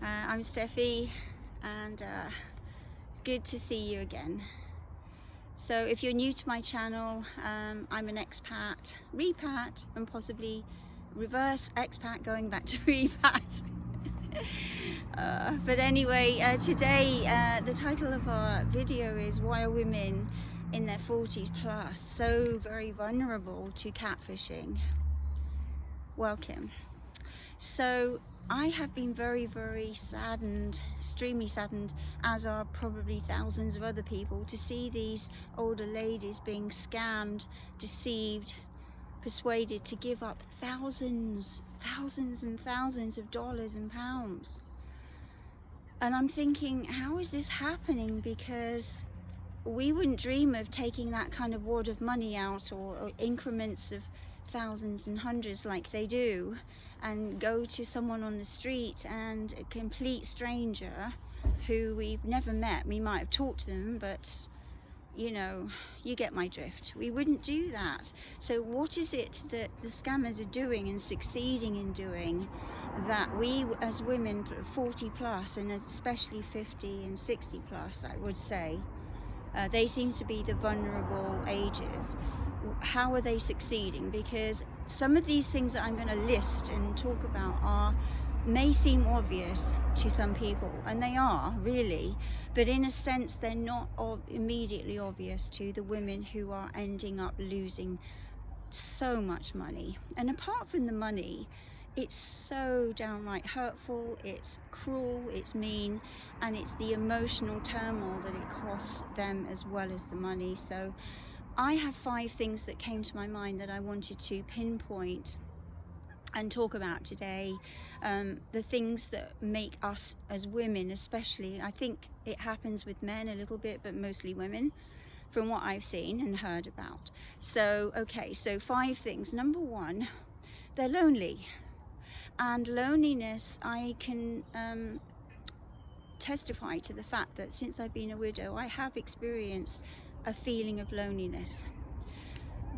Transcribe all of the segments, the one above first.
I'm Stephie, and it's good to see you again. So if you're new to my channel, I'm an expat, repat, and possibly reverse expat going back to repat. But anyway, today the title of our video is why are women in their 40s plus so very vulnerable to catfishing. Welcome. So I have been very saddened, extremely saddened, as are probably thousands of other people, to see these older ladies being scammed, deceived, persuaded to give up thousands and thousands of dollars and pounds. And I'm thinking, how is this happening? Because we wouldn't dream of taking that kind of wad of money out, or increments of thousands and hundreds like they do, and go to someone on the street, and a complete stranger who we've never met. We might have talked to them, but you know, you get my drift. We wouldn't do that. So what is it that the scammers are doing and succeeding in doing that we as women 40 plus, and especially 50 and 60 plus, I would say, they seem to be the vulnerable ages? How are they succeeding? Because some of these things that I'm going to list and talk about may seem obvious to some people, and they are really, but in a sense they're not immediately obvious to the women who are ending up losing so much money. And apart from the money, it's so downright hurtful, it's cruel, it's mean, and it's the emotional turmoil that it costs them as well as the money. So I have 5 things that came to my mind that I wanted to pinpoint and talk about today. The things that make us as women, especially, I think it happens with men a little bit, but mostly women, from what I've seen and heard about. So, okay, so 5 things. Number 1, they're lonely. And loneliness, I can testify to the fact that since I've been a widow, I have experienced a feeling of loneliness.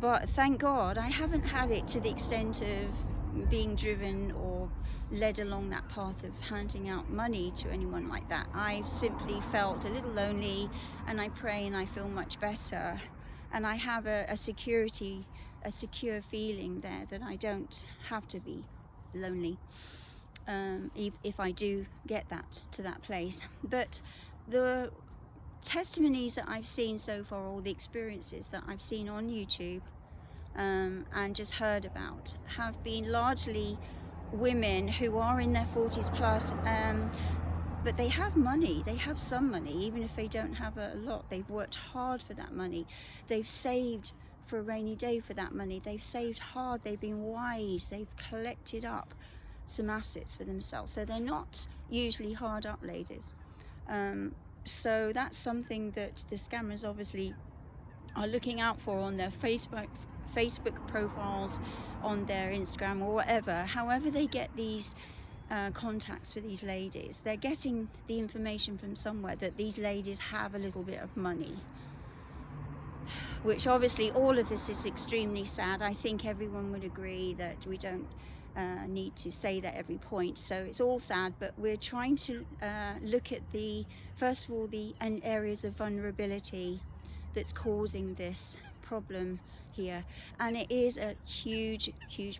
But thank God I haven't had it to the extent of being driven or led along that path of handing out money to anyone like that. I've simply felt a little lonely, and I pray and I feel much better, and I have a secure feeling there that I don't have to be lonely if I do get to that place. But the testimonies that I've seen so far, all the experiences that I've seen on YouTube and just heard about, have been largely women who are in their 40s plus, but they have money, they have some money, even if they don't have a lot. They've worked hard for that money, they've saved for a rainy day for that money, they've saved hard, they've been wise, they've collected up some assets for themselves. So they're not usually hard up ladies. So that's something that the scammers obviously are looking out for on their Facebook profiles, on their Instagram, or whatever. However they get these contacts for these ladies, they're getting the information from somewhere that these ladies have a little bit of money, which obviously all of this is extremely sad. I think everyone would agree that we don't need to say that every point. So it's all sad, but we're trying to look at first of all the areas of vulnerability that's causing this problem here. And it is a huge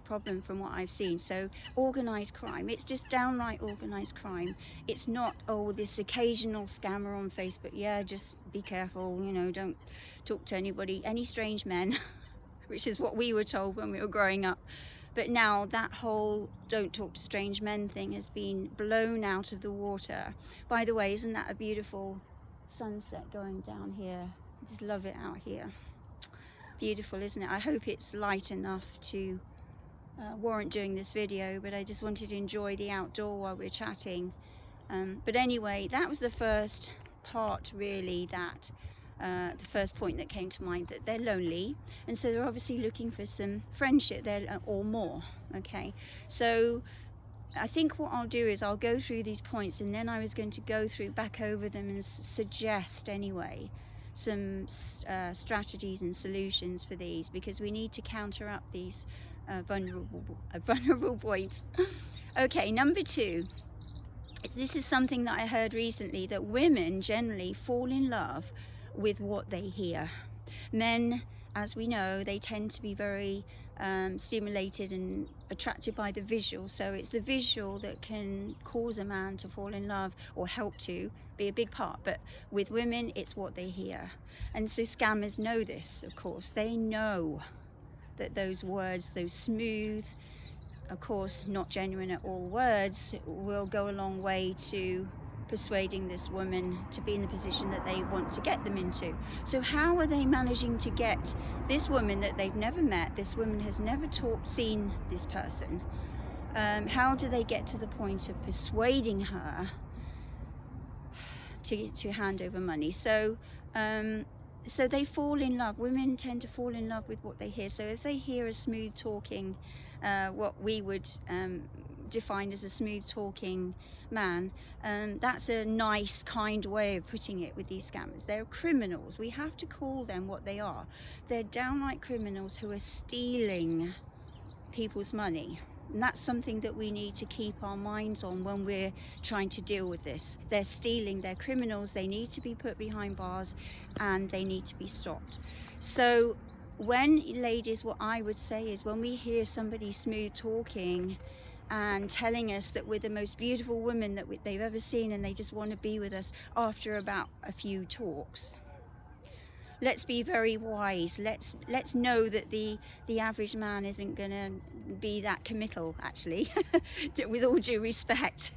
problem from what I've seen. So organized crime, it's just downright organized crime. It's not, oh, this occasional scammer on Facebook, yeah, just be careful, you know, don't talk to any strange men, which is what we were told when we were growing up. But now that whole don't talk to strange men thing has been blown out of the water. By the way, isn't that a beautiful sunset going down here? I just love it out here. Beautiful, isn't it? I hope it's light enough to warrant doing this video, but I just wanted to enjoy the outdoor while we're chatting. But anyway, that was the first part, really, that the first point that came to mind, that they're lonely, and so they're obviously looking for some friendship there or more. Okay, so I think what I'll do is I'll go through these points, and then I was going to go back over them and suggest anyway some strategies and solutions for these, because we need to counter up these vulnerable points. Okay, number 2 This is something that I heard recently, that women generally fall in love with what they hear. Men, as we know, they tend to be very stimulated and attracted by the visual. So it's the visual that can cause a man to fall in love, or help to be a big part. But with women, it's what they hear. And so scammers know this, of course. They know that those words, those smooth, of course not genuine at all words, will go a long way to persuading this woman to be in the position that they want to get them into. So how are they managing to get this woman that they've never met, this woman has never seen this person, how do they get to the point of persuading her to hand over money? So they fall in love. Women tend to fall in love with what they hear. So if they hear a smooth talking, what we would define as a smooth talking man, that's a nice, kind way of putting it with these scammers. They're criminals. We have to call them what they are. They're downright criminals who are stealing people's money. And that's something that we need to keep our minds on when we're trying to deal with this. They're stealing, they're criminals, they need to be put behind bars, and they need to be stopped. So when, ladies, what I would say is, when we hear somebody smooth talking and telling us that we're the most beautiful women that they've ever seen, and they just want to be with us after about a few talks, let's be very wise. Let's know that the average man isn't going to be that committal, actually. With all due respect,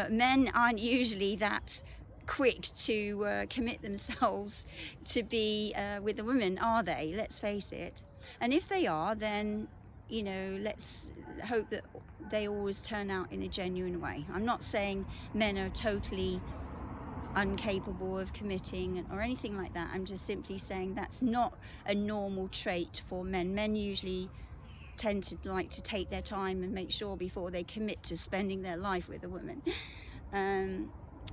men aren't usually that quick to commit themselves to be with a woman, are they? Let's face it. And if they are, then, you know, let's hope that they always turn out in a genuine way. I'm not saying men are totally incapable of committing or anything like that. I'm just simply saying that's not a normal trait for men. Men usually tend to like to take their time and make sure before they commit to spending their life with a woman.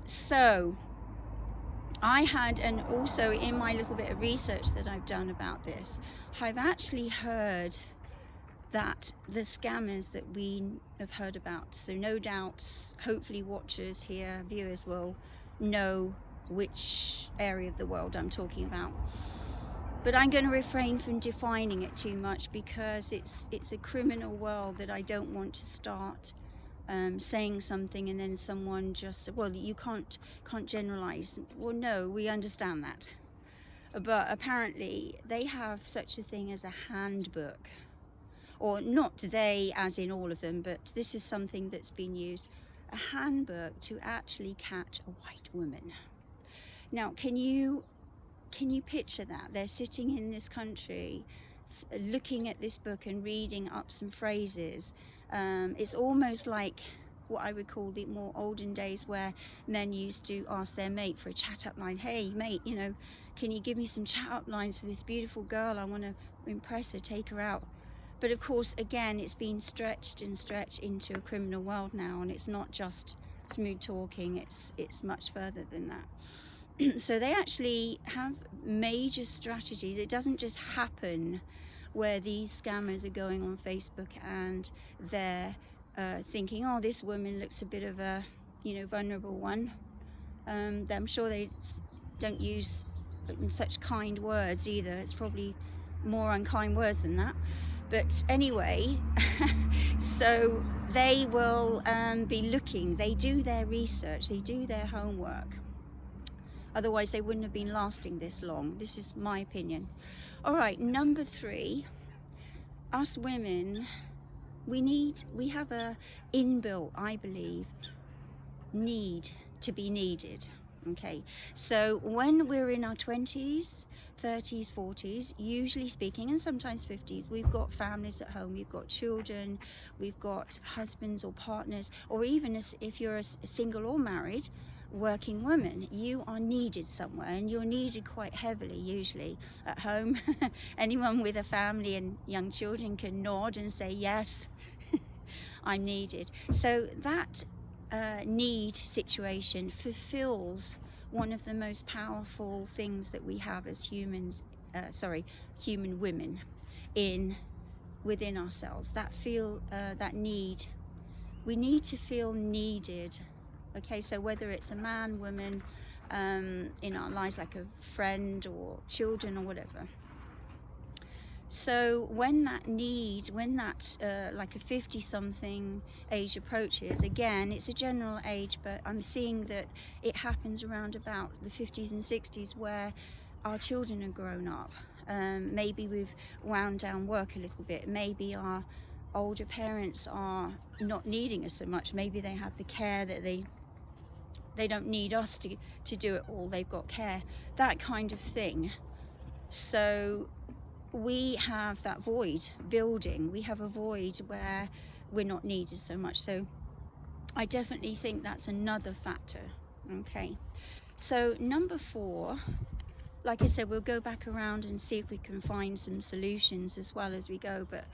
So I had, and also in my little bit of research that I've done about this, I've actually heard that the scammers that we have heard about, so no doubt, hopefully watchers here, viewers will know which area of the world I'm talking about. But I'm going to refrain from defining it too much, because it's a criminal world that I don't want to start saying something and then someone just, well, you can't generalize. Well, no, we understand that. But apparently they have such a thing as a handbook, or not they as in all of them, but this is something that's been used, a handbook to actually catch a white woman. Now, can you picture that? They're sitting in this country looking at this book and reading up some phrases. It's almost like what I would call the more olden days, where men used to ask their mate for a chat up line. Hey mate, you know, can you give me some chat up lines for this beautiful girl? I want to impress her, take her out. But of course, again, it's been stretched and stretched into a criminal world now, and it's not just smooth talking, it's much further than that. So they actually have major strategies. It doesn't just happen where these scammers are going on Facebook and they're thinking, oh, this woman looks a bit of a, you know, vulnerable one. I'm sure they don't use such kind words either. It's probably more unkind words than that. But anyway, so they will be looking, they do their research, they do their homework. Otherwise they wouldn't have been lasting this long. This is my opinion. All right, number 3, us women, we have a inbuilt, I believe, need to be needed. Okay, so when we're in our 20s, 30s, 40s, usually speaking, and sometimes 50s, we've got families at home, we've got children, we've got husbands or partners, or even if you're a single or married working woman, you are needed somewhere, and you're needed quite heavily, usually at home. Anyone with a family and young children can nod and say, yes, I'm needed. So that need situation fulfills one of the most powerful things that we have as humans, human women, within ourselves. That need. We need to feel needed Okay, so whether it's a man, woman, in our lives, like a friend or children or whatever. So when that like a 50-something age approaches, again, it's a general age, but I'm seeing that it happens around about the 50s and 60s, where our children are grown up. Maybe we've wound down work a little bit. Maybe our older parents are not needing us so much. Maybe they have the care that they don't need us to do it all. They've got care, that kind of thing. So we have that void building. We have a void where we're not needed so much. So I definitely think that's another factor. Okay, so number 4, like I said, we'll go back around and see if we can find some solutions as well as we go. But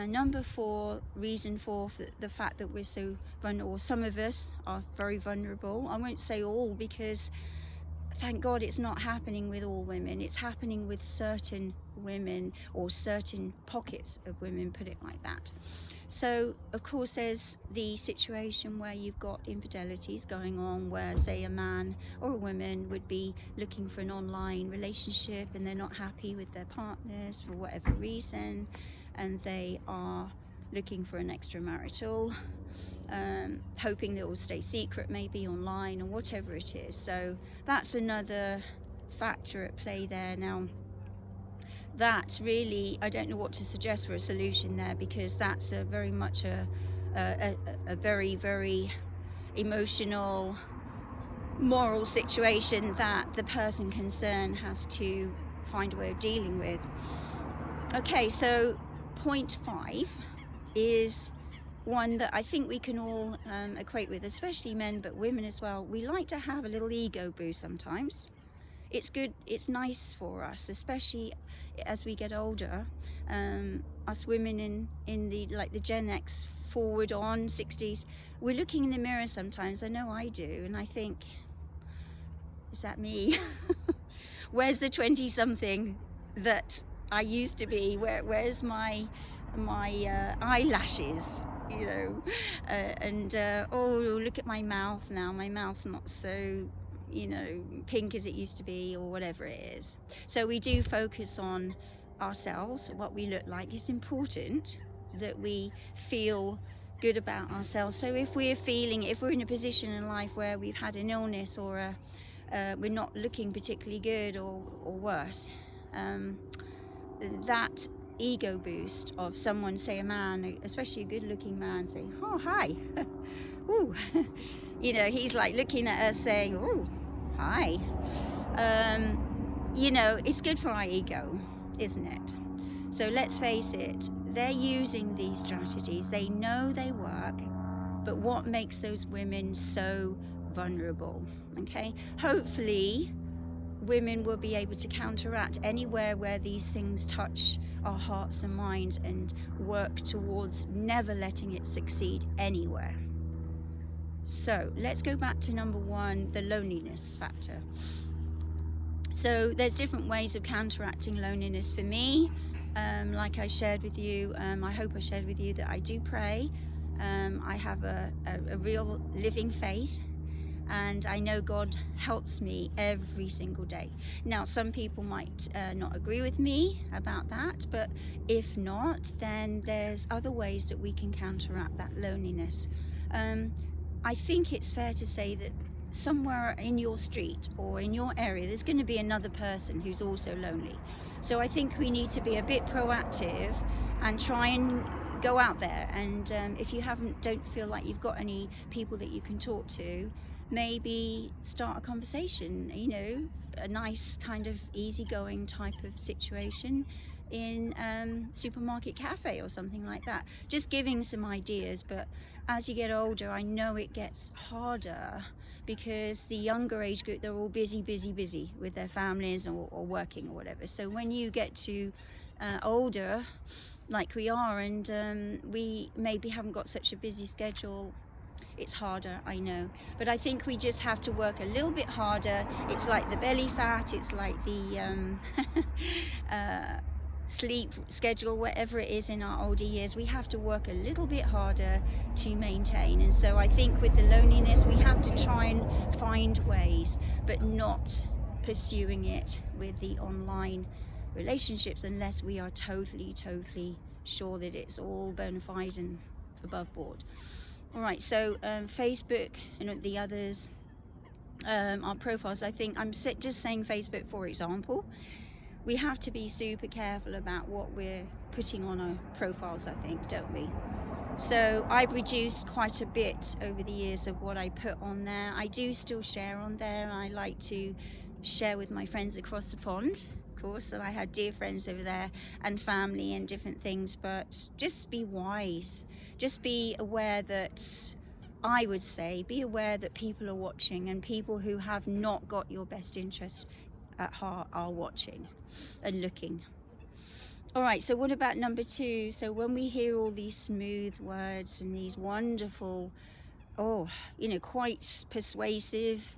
number 4, reason for the fact that we're so vulnerable, some of us are very vulnerable. I won't say all, because thank God it's not happening with all women. It's happening with certain women, or certain pockets of women, put it like that. So of course there's the situation where you've got infidelities going on, where say a man or a woman would be looking for an online relationship and they're not happy with their partners for whatever reason, and they are looking for an extramarital, hoping they will stay secret, maybe online or whatever it is. So that's another factor at play there. Now that really, I don't know what to suggest for a solution there, because that's a very much a very, very emotional, moral situation that the person concerned has to find a way of dealing with. Okay, so point 5 is one that I think we can all equate with, especially men, but women as well. We like to have a little ego boost sometimes. It's good, it's nice for us, especially as we get older. Us women in the like the Gen X forward on 60s, we're looking in the mirror sometimes. I know I do, and I think, is that me? Where's the 20-something that I used to be? Where's my eyelashes? You know, oh, look at my mouth now. My mouth's not so, you know, pink as it used to be, or whatever it is. So we do focus on ourselves, what we look like. It's important that we feel good about ourselves. So if we're in a position in life where we've had an illness, or we're not looking particularly good, or worse, that ego boost of someone, say a man, especially a good-looking man, saying, "Oh, hi," ooh, you know, he's like looking at us saying, "Oh, hi," you know, it's good for our ego, isn't it? So let's face it, they're using these strategies. They know they work, but what makes those women so vulnerable? Okay, hopefully women will be able to counteract anywhere where these things touch our hearts and minds, and work towards never letting it succeed anywhere. So let's go back to number 1, the loneliness factor. So there's different ways of counteracting loneliness. For me, like I shared with you, I hope I shared with you that I do pray. I have a real living faith, and I know God helps me every single day. Now, some people might not agree with me about that, but if not, then there's other ways that we can counteract that loneliness. I think it's fair to say that somewhere in your street or in your area, there's going to be another person who's also lonely. So I think we need to be a bit proactive and try and go out there. And if you don't feel like you've got any people that you can talk to, maybe start a conversation, you know, a nice kind of easygoing type of situation in supermarket cafe or something like that. Just giving some ideas. But as you get older, I know it gets harder, because the younger age group, they're all busy with their families or working or whatever. So when you get to older, like we are, and we maybe haven't got such a busy schedule, it's harder, I know. But I think we just have to work a little bit harder. It's like the belly fat, it's like the sleep schedule, whatever it is in our older years. We have to work a little bit harder to maintain. And so I think with the loneliness, we have got to try and find ways, but not pursuing it with the online relationships unless we are totally sure that it's all bona fide and above board. All right, so Facebook and the others, our profiles, I think I'm just saying Facebook for example. We have to be super careful about what we're putting on our profiles, I think, don't we? So I've reduced quite a bit over the years of what I put on there. I do still share on there, and I like to share with my friends across the pond, of course, and I have dear friends over there and family and different things, but just be wise. Just be aware that, I would say, be aware that people are watching, and people who have not got your best interest at heart are watching and looking. All right, so what about number 2? So when we hear all these smooth words and these wonderful, quite persuasive,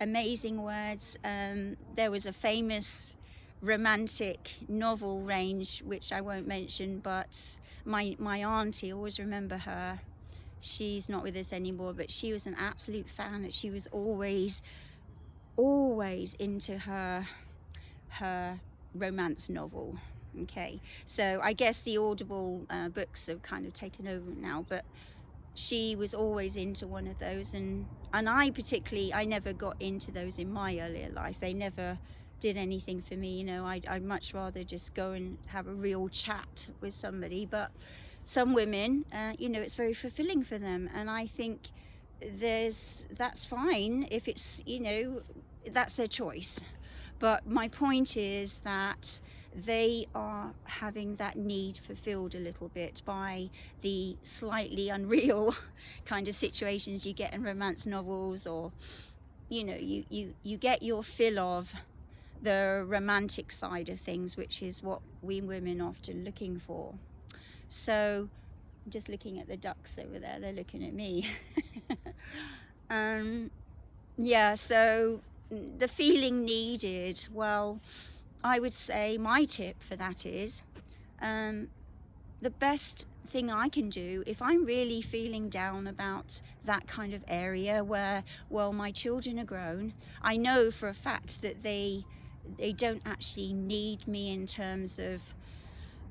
amazing words, there was a famous romantic novel range, which I won't mention, but my auntie, always remember her. She's not with us anymore, but she was an absolute fan. She was always into her romance novel. Okay, so I guess the Audible books have kind of taken over now, but she was always into one of those, and I never got into those in my earlier life. They never did anything for me, I'd much rather just go and have a real chat with somebody. But some women, it's very fulfilling for them, and I think that's fine if it's, that's their choice. But my point is that they are having that need fulfilled a little bit by the slightly unreal kind of situations you get in romance novels, or you get your fill of the romantic side of things, which is what we women are often looking for. So I'm just looking at the ducks over there, they're looking at me. So the feeling needed, well, I would say my tip for that is the best thing I can do if I'm really feeling down about that kind of area where, well, my children are grown. I know for a fact that they don't actually need me in terms of,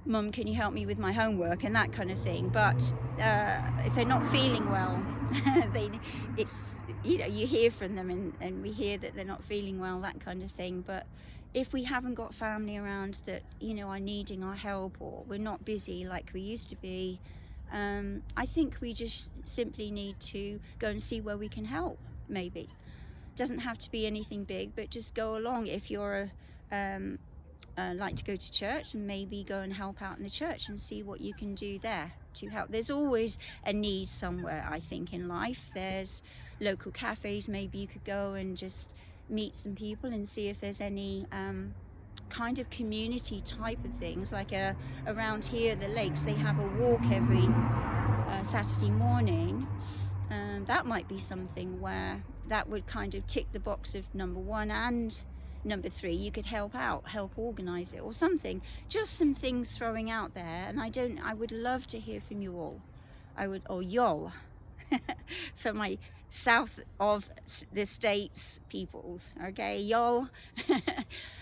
Mum, can you help me with my homework and that kind of thing. But if they're not feeling well, you hear from them, and we hear that they're not feeling well, that kind of thing. But if we haven't got family around that, are needing our help, or we're not busy like we used to be, I think we just simply need to go and see where we can help, maybe. Doesn't have to be anything big, but just go along. If you're like to go to church, and maybe go and help out in the church and see what you can do there to help. There's always a need somewhere, I think, in life. There's local cafes, maybe you could go and just meet some people and see if there's any kind of community type of things. Like around here, the lakes, they have a walk every Saturday morning. That might be something where that would kind of tick the box of number 1 and number 3. You could help organize it or something. Just some things throwing out there. And I would love to hear from you all. Or y'all for my south of the States peoples, okay, y'all.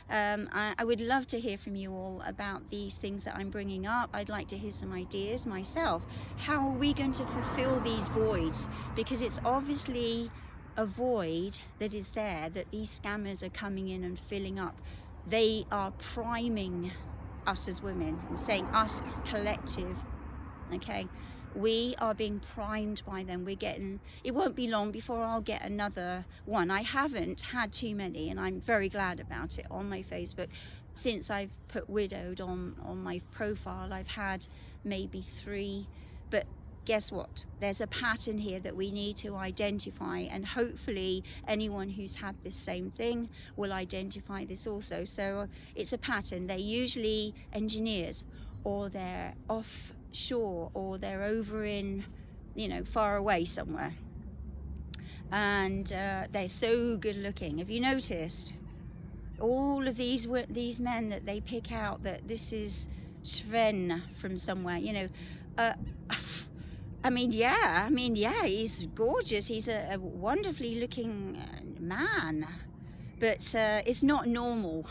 I would love to hear from you all about these things that I'm bringing up. I'd like to hear some ideas myself. How are we going to fulfill these voids? Because it's obviously a void that is there, that these scammers are coming in and filling up. They are priming us as women. I'm saying us, collective, okay? We are being primed by them. It won't be long before I'll get another one. I haven't had too many, and I'm very glad about it, on my Facebook. Since I've put widowed on my profile, I've had maybe 3, but guess what? There's a pattern here that we need to identify, and hopefully anyone who's had this same thing will identify this also. So it's a pattern. They're usually engineers, or they're offshore, or they're over in, far away somewhere, and they're so good looking. Have you noticed all of these men that they pick out, that this is Sven from somewhere, yeah, he's gorgeous. He's a wonderfully looking man, but it's not normal.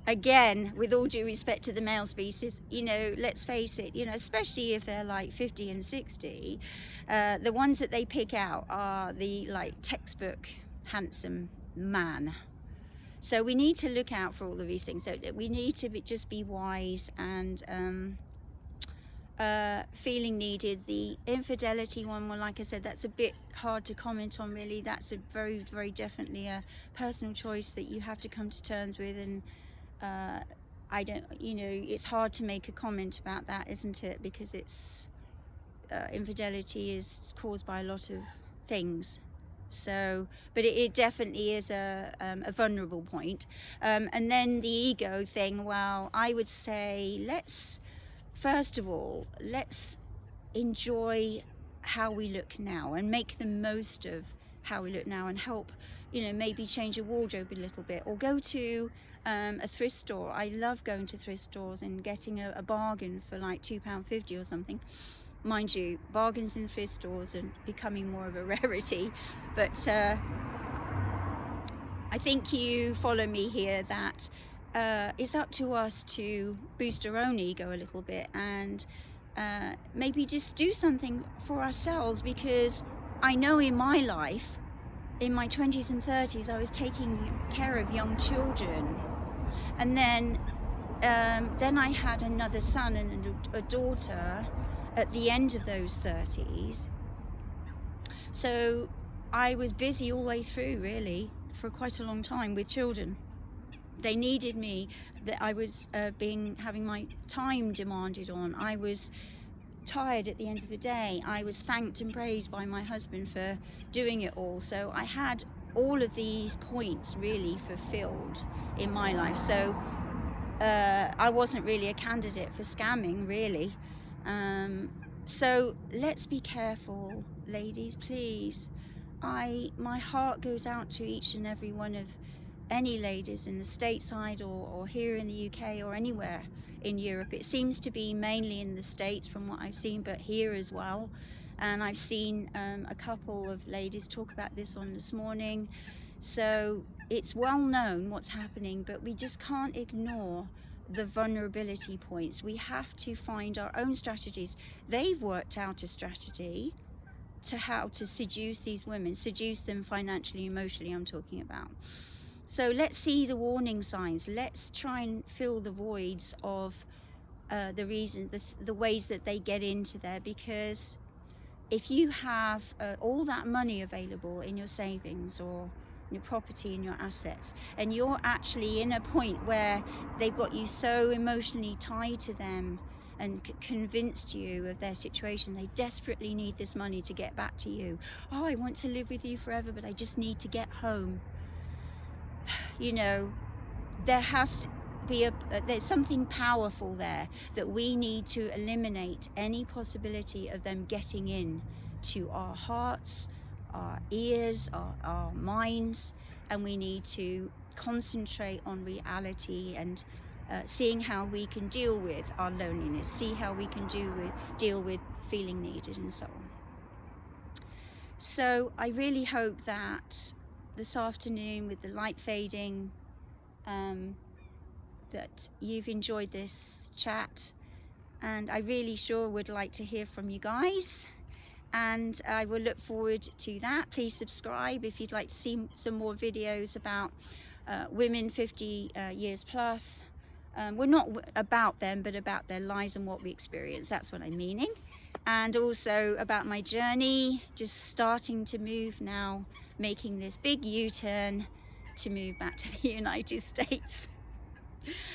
Again, with all due respect to the male species, you know, let's face it, you know, especially if they're like 50 and 60, the ones that they pick out are the like textbook handsome man. So we need to look out for all of these things. So we need to just be wise and feeling needed. The infidelity one, well, like I said, that's a bit hard to comment on really. That's a very, very definitely a personal choice that you have to come to terms with, and I don't, you know, it's hard to make a comment about that, isn't it? Because it's infidelity is caused by a lot of things. So, but it definitely is a vulnerable point. And then the ego thing, well, I would say first of all, let's enjoy how we look now and make the most of how we look now, and help, you know, maybe change your wardrobe a little bit, or go to a thrift store. I love going to thrift stores and getting a bargain for like £2.50 or something. Mind you, bargains in thrift stores are becoming more of a rarity, but I think you follow me here that it's up to us to boost our own ego a little bit, and maybe just do something for ourselves, because I know in my life, in my 20s and 30s, I was taking care of young children, and then I had another son and a daughter at the end of those 30s. So I was busy all the way through, really, for quite a long time with children. They needed me, that I was having my time demanded on. I was tired at the end of the day. I was thanked and praised by my husband for doing it all. So I had all of these points really fulfilled in my life. So I wasn't really a candidate for scamming, really. So let's be careful, ladies, please. My heart goes out to each and every one of any ladies in the stateside or here in the UK or anywhere in Europe. It seems to be mainly in the States from what I've seen, but here as well. And I've seen a couple of ladies talk about this on This Morning. So it's well known what's happening, but we just can't ignore the vulnerability points. We have to find our own strategies. They've worked out a strategy to how to seduce these women, seduce them financially, emotionally, I'm talking about. So let's see the warning signs. Let's try and fill the voids of the ways that they get into there, because if you have all that money available in your savings or your property and your assets, and you're actually in a point where they've got you so emotionally tied to them and convinced you of their situation, they desperately need this money to get back to you. Oh, I want to live with you forever, but I just need to get home. You know, there has to be there's something powerful there, that we need to eliminate any possibility of them getting in to our hearts, our ears, our minds, and we need to concentrate on reality and seeing how we can deal with our loneliness, see how we can deal with feeling needed, and so on. So I really hope that this afternoon, with the light fading, that you've enjoyed this chat, and I really sure would like to hear from you guys, and I will look forward to that. Please subscribe if you'd like to see some more videos about women 50 years plus. Well, not about them, but about their lives and what we experience. That's what I'm meaning. And also about my journey, just starting to move now, making this big U-turn to move back to the United States.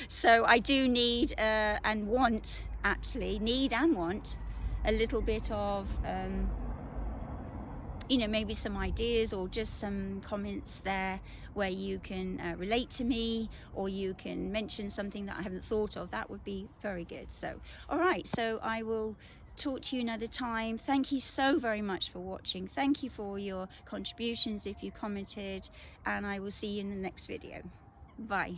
So I do need and want a little bit of you know, maybe some ideas or just some comments there where you can relate to me, or you can mention something that I haven't thought of. That would be very good. So all right, so I will talk to you another time. Thank you so very much for watching. Thank you for your contributions if you commented, and I will see you in the next video. Bye.